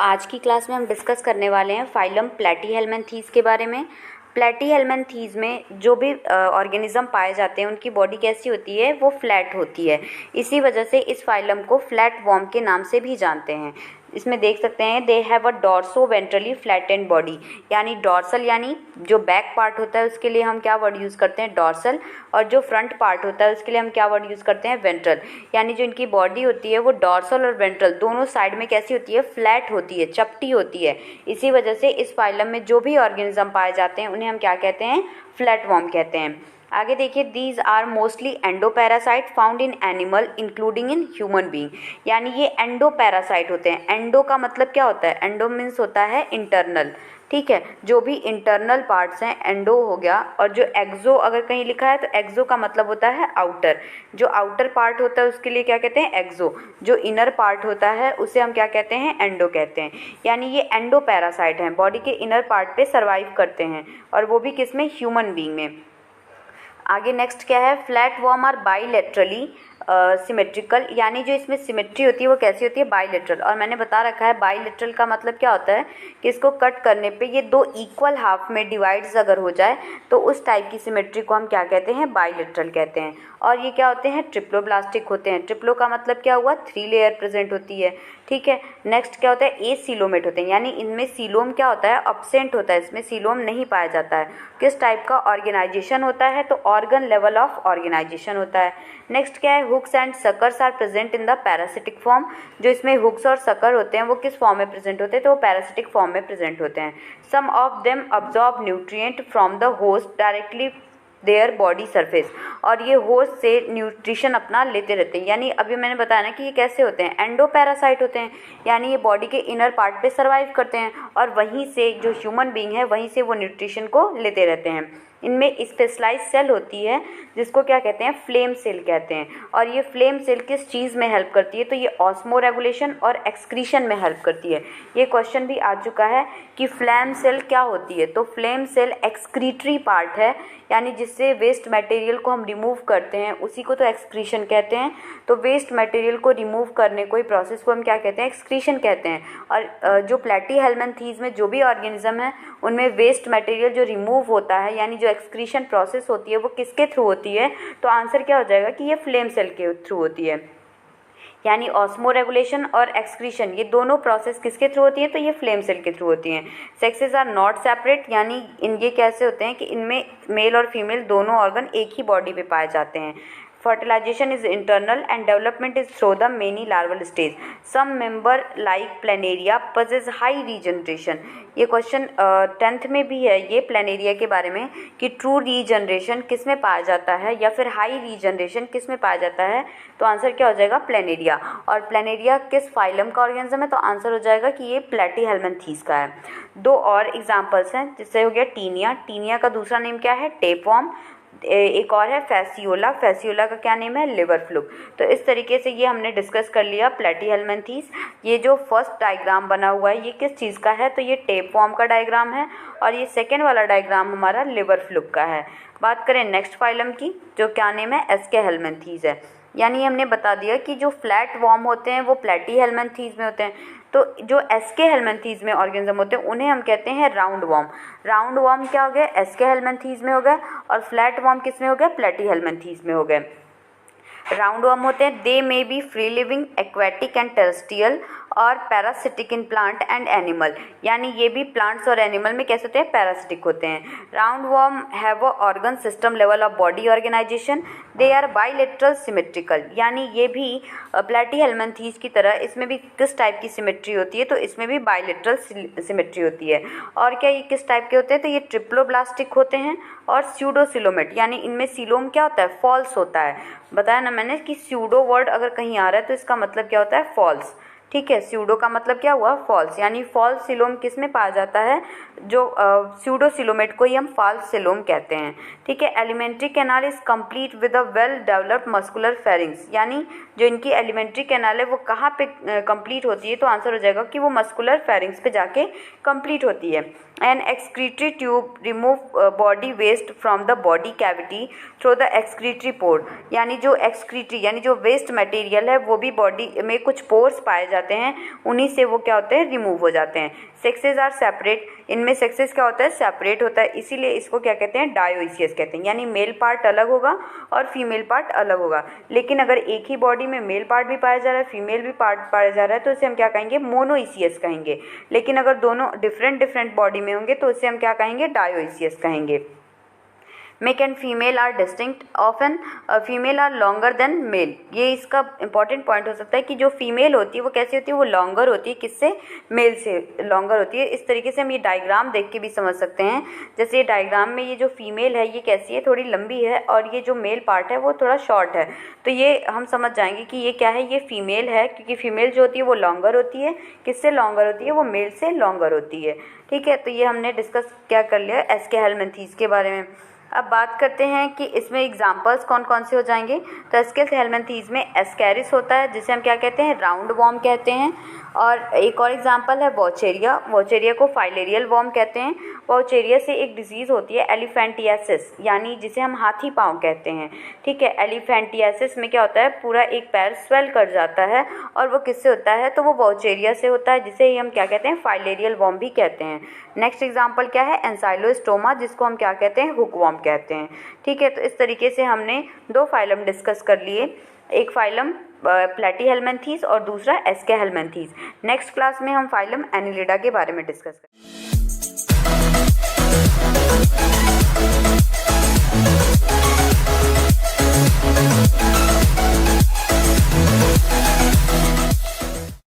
आज की क्लास में हम डिस्कस करने वाले हैं फाइलम प्लैटीहेल्मिन्थीज के बारे में। प्लैटीहेल्मिन्थीज में जो भी ऑर्गेनिज्म पाए जाते हैं उनकी बॉडी कैसी होती है, वो फ्लैट होती है। इसी वजह से इस फाइलम को फ्लैट वॉर्म के नाम से भी जानते हैं। इसमें देख सकते हैं they have a dorso ventrally flattened body, यानी डॉर्सल यानी जो बैक पार्ट होता है उसके लिए हम क्या वर्ड यूज़ करते हैं, डॉर्सल। और जो फ्रंट पार्ट होता है उसके लिए हम क्या वर्ड यूज़ करते हैं, वेंट्रल। यानी जो इनकी बॉडी होती है वो डॉर्सल और वेंट्रल दोनों साइड में कैसी होती है, फ्लैट होती है, चपटी होती है। इसी वजह से इस फाइलम में जो भी ऑर्गेनिज्म पाए जाते हैं उन्हें हम क्या कहते हैं, फ्लैट वॉर्म कहते हैं। आगे देखिए, these are mostly endoparasite found in animal including in human being, यानी ये एंडोपैरासाइट होते हैं। एंडो का मतलब क्या होता है, एंडो मीन्स होता है इंटरनल, ठीक है। जो भी इंटरनल पार्ट्स हैं एंडो हो गया, और जो एक्सो अगर कहीं लिखा है तो एक्सो का मतलब होता है आउटर। जो आउटर पार्ट होता है उसके लिए क्या कहते हैं, एक्सो। जो इनर पार्ट होता है उसे हम क्या कहते हैं, एंडो कहते हैं। यानी ये एंडोपैरासाइट हैं, बॉडी के इनर पार्ट पे सर्वाइव करते हैं, और वो भी किस में, ह्यूमन बीइंग में। आगे नेक्स्ट क्या है, फ्लैट वॉर्म आर बाईलेटरली सिमेट्रिकल, यानी जो इसमें सिमेट्री होती है वो कैसी होती है, बाईलेटरल। और मैंने बता रखा है बाईलेटरल का मतलब क्या होता है कि इसको कट करने पे ये दो इक्वल हाफ में डिवाइड्स अगर हो जाए तो उस टाइप की सिमेट्री को हम क्या कहते हैं, बाईलेटरल कहते हैं। और ये क्या होते हैं, ट्रिप्लोब्लास्टिक होते हैं। ट्रिप्लो का मतलब क्या हुआ, 3 लेयर प्रेजेंट होती है, ठीक है। नेक्स्ट क्या होता है, ए सीलोमेट होते हैं, यानी इनमें सीलोम क्या होता है, अब्सेंट होता है, इसमें सीलोम नहीं पाया जाता है। किस टाइप का ऑर्गेनाइजेशन होता है, तो ऑर्गन लेवल ऑफ ऑर्गेनाइजेशन होता है। नेक्स्ट क्या है, hooks and suckers are present in the parasitic form. जो इसमें हुक्स और सकर होते हैं वो किस फॉर्म में प्रेजेंट होते हैं, तो वो पैरासिटिक फॉर्म में प्रेजेंट होते हैं। Some of them absorb nutrient from the host directly their body surface, और ये होस्ट से न्यूट्रिशन अपना लेते रहते हैं। यानी अभी मैंने बताया ना कि ये कैसे होते हैं, एंडोपैरासाइट होते हैं, यानी ये बॉडी के इनर पार्ट पे सर्वाइव करते हैं, और वहीं से जो ह्यूमन बीइंग है वहीं से वो न्यूट्रिशन को लेते रहते हैं। इनमें स्पेशलाइज सेल होती है जिसको क्या कहते हैं, फ्लेम सेल कहते हैं। और ये फ्लेम सेल किस चीज़ में हेल्प करती है, तो ये ऑस्मो रेगुलेशन और एक्सक्रीशन में हेल्प करती है। ये क्वेश्चन भी आ चुका है कि फ्लेम सेल क्या होती है, तो फ्लेम सेल एक्सक्रीटरी पार्ट है, यानी जिससे वेस्ट मटेरियल को हम रिमूव करते हैं उसी को तो एक्सक्रीशन कहते हैं। तो वेस्ट मटेरियल को रिमूव करने कोई प्रोसेस को हम क्या कहते हैं, एक्सक्रीशन कहते हैं। और जो प्लैटीहेल्मिन्थीज में जो भी ऑर्गेनिज्म है उनमें वेस्ट मटेरियल जो रिमूव होता है, यानी जो एक्सक्रीशन प्रोसेस होती है वो किसके थ्रू होती है, तो आंसर क्या हो जाएगा कि ये फ्लेम सेल के थ्रू होती है। यानी ऑस्मो रेगुलेशन और एक्सक्रीशन ये दोनों प्रोसेस किसके थ्रू होती है, तो ये फ्लेम सेल के थ्रू होती हैं। सेक्सेस आर नॉट सेपरेट, यानी ये कैसे होते हैं कि इनमें मेल और फीमेल दोनों ऑर्गन एक ही बॉडी पे पाए जाते हैं। Fertilization is internal and development is through the many larval stage. Some member like planaria possess high regeneration. ये क्वेश्चन 10th में भी है ये प्लेनेरिया के बारे में कि ट्रू रीजनरेशन किस में पाया जाता है या फिर हाई रीजनरेशन किस में पाया जाता है, तो आंसर क्या हो जाएगा, प्लेनेरिया। और प्लेनेरिया किस फाइलम का ऑर्गेनिज्म है, तो आंसर हो जाएगा कि ये प्लैटीहेल्मिन्थीज का है। दो और एग्जांपल्स हैं, जिससे हो गया टीनिया। टीनिया का दूसरा नेम क्या है, टेपवॉर्म। एक और है फैसियोला। फैसियोला का क्या नेम है, लिवर फ्लूक। तो इस तरीके से ये हमने डिस्कस कर लिया प्लैटीहेल्मिन्थीज। ये जो फर्स्ट डायग्राम बना हुआ है ये किस चीज़ का है, तो ये टेपवॉर्म का डायग्राम है, और ये सेकेंड वाला डायग्राम हमारा लिवर फ्लूक का है। बात करें नेक्स्ट फाइलम की, जो क्या नेम है, एस्केहेल्मिन्थीज है। यानी हमने बता दिया कि जो फ्लैट वॉर्म होते हैं वो प्लैटीहेल्मिन्थीज में होते हैं, तो जो एस्केहेल्मिन्थीज में ऑर्गेनिज्म होते हैं उन्हें हम कहते हैं राउंड वॉर्म। राउंड वॉर्म क्या हो गया, एस्केहेल्मिन्थीज में हो गया, और फ्लैट वॉर्म किस में हो गया, प्लैटीहेल्मिन्थीज में हो गए। राउंड वॉर्म होते हैं they may be free living, aquatic and terrestrial, और parasitic in plant and animal, यानी ये भी प्लांट्स और एनिमल में कैसे होते हैं, पैरासिटिक होते हैं। Round worm have a organ system level of body organization, they are bilateral symmetrical, यानी ये भी प्लैटीहेल्मिन्थीज की तरह इसमें भी किस टाइप की सिमेट्री होती है, तो इसमें भी बाईलेटरल सिमेट्री होती है। और क्या ये किस टाइप के होते हैं, तो ये ट्रिप्लोब्लास्टिक होते हैं और स्यूडोसिलोमेट, यानी इनमें सीलोम क्या होता है, फॉल्स होता है। बताया ना मैंने कि स्यूडो वर्ड अगर कहीं आ रहा है तो इसका मतलब क्या होता है, फॉल्स, ठीक है। स्यूडो का मतलब क्या हुआ, फॉल्स, यानी फॉल्स सिलोम किस में पाया जाता है, जो स्यूडोसिलोमेट को ही हम फॉल्स सिलोम कहते हैं, ठीक है। Alimentary canal is complete with a well developed muscular pharynx, यानी जो इनकी एलिमेंट्री कैनाल है वो कहाँ पे कंप्लीट होती है, तो आंसर हो जाएगा कि वो मस्कुलर फेरिंग्स पे जाके कंप्लीट होती है। An excretory tube remove body waste from the body cavity through the excretory pore, यानी जो एक्सक्रीटरी यानी जो वेस्ट मटेरियल है वो भी बॉडी में कुछ पोर्स पाए जाते हैं उन्हीं से वो क्या होते हैं, रिमूव हो जाते हैं। सेक्सेस आर सेपरेट, इनमें सेक्सेस क्या होता है, सेपरेट होता है, इसीलिए इसको क्या कहते हैं, डायोइसियस कहते हैं, यानी मेल पार्ट अलग होगा और फीमेल पार्ट अलग होगा। लेकिन अगर एक ही बॉडी में मेल पार्ट भी पाया जा रहा है, फीमेल भी पार्ट पाया जा रहा है, तो इसे हम क्या कहेंगे, मोनोइसियस कहेंगे। लेकिन अगर दोनों डिफरेंट बॉडी में होंगे तो इसे हम क्या कहेंगे, डायोइसियस कहेंगे। Male and female are distinct, often female are longer than male. ये इसका इंपॉर्टेंट पॉइंट हो सकता है कि जो फीमेल होती है वो कैसी होती है, वो लॉन्गर होती है, किससे, मेल से लॉन्गर होती है। इस तरीके से हम ये डायग्राम देख के भी समझ सकते हैं। जैसे ये डायग्राम में ये जो फीमेल है ये कैसी है, थोड़ी लंबी है, और ये जो मेल पार्ट है वो थोड़ा शॉर्ट है। तो ये हम समझ जाएंगे कि ये क्या है, ये फीमेल है, क्योंकि फीमेल जो होती है वो लॉन्गर होती है। किससे लॉन्गर होती है, वो मेल से लॉन्गर होती है। ठीक है, तो ये हमने डिस्कस क्या कर लिया, एस्के हेलमिंथीज के बारे में। अब बात करते हैं कि इसमें एग्जाम्पल्स कौन कौन से हो जाएंगे। तो एस्केस हेलमिंथीज में एस्कैरिस होता है, जिसे हम क्या कहते हैं, राउंड वॉर्म कहते हैं। और एक और एग्जाम्पल है वॉचेरिया, वॉचेरिया को फाइलेरियल वॉर्म कहते हैं। वॉचेरिया से एक डिजीज़ होती है एलिफेंटियासिस, यानी जिसे हम हाथी पाँव कहते हैं। ठीक है, एलिफेंटियासिस में क्या होता है, पूरा एक पैर स्वेल कर जाता है, और वो किससे होता है, तो वो वॉचेरिया से होता है, जिसे हम क्या कहते हैं, फाइलेरियल वॉर्म भी कहते हैं। नेक्स्ट एग्जाम्पल क्या है, एंसाइलोस्टोमा, जिसको हम क्या कहते हैं, हुक वॉर्म कहते हैं। ठीक है, तो इस तरीके से हमने दो फाइलम डिस्कस कर लिए, एक फाइलम प्लैटीहेल्मिंथीज और दूसरा एस्के हेलमिंथीज। नेक्स्ट क्लास में हम फाइलम एनिलिडा के बारे में डिस्कस करेंगे।